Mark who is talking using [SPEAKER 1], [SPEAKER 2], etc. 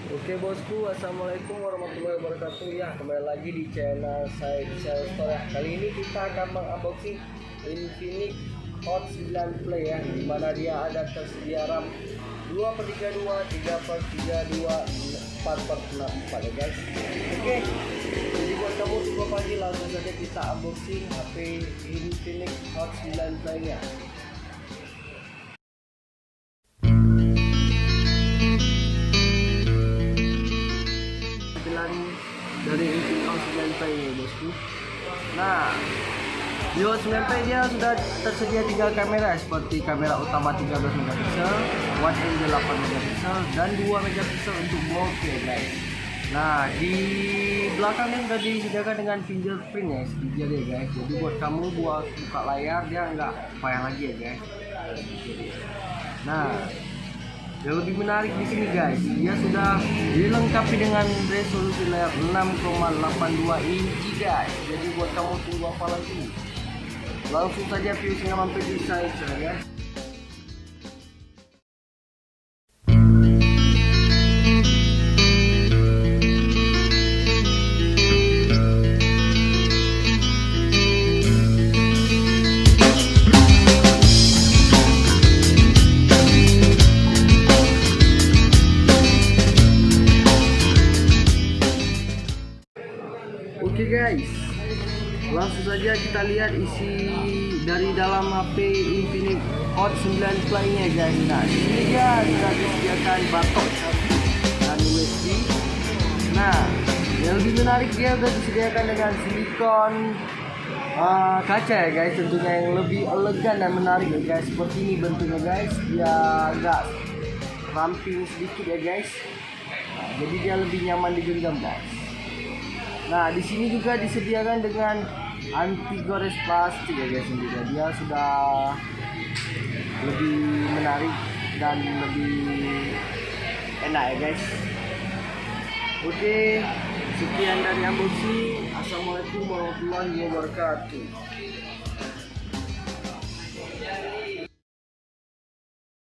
[SPEAKER 1] Oke bosku, assalamualaikum warahmatullahi wabarakatuh. Ya, kembali lagi di channel saya di Channel Store ya. Kali ini kita akan mengunboxing Infinix Hot 9 Play ya, dimana dia ada tersedia RAM 2/32, 3/32, 4/64 ya guys. Oke, jadi buat kamu tunggu apa lagi, langsung saja kita unboxing HP Infinix Hot 9 Play nya. Dari Infinix Hot 9 Play ya bosku. Nah, di Hot 9 Play dia sudah tersedia 3 kamera seperti kamera utama 13 megapiksel, wide angle 8 megapiksel, dan 2 megapiksel untuk bokeh guys. Nah, di belakangnya sudah disediakan dengan fingerprint ya, sedikit ya guys. Jadi buat kamu buat buka layar dia nggak payah lagi ya guys. Nah, yang lebih menarik di sini guys, dia sudah dilengkapi dengan resolusi layar 6,82 inci guys. Jadi buat kamu tunggu apa lagi? Langsung saja view sehingga mampir di saya guys. Oke guys, langsung saja kita lihat isi dari dalam HP Infinix Hot 9 Play nya guys. Nah, di sini dia sudah disediakan batok dan USB. Nah, yang lebih menarik dia sudah disediakan dengan silikon kaca ya guys, tentunya yang lebih elegan dan menarik ya guys. Seperti ini bentuknya guys, dia agak ramping sedikit ya guys. Nah, jadi dia lebih nyaman digenggam guys. Nah, di sini juga disediakan dengan anti gores plastik ya guys. Dia sudah lebih menarik dan lebih enak ya guys. Oke, sekian dari unboxing. Assalamualaikum warahmatullahi wabarakatuh.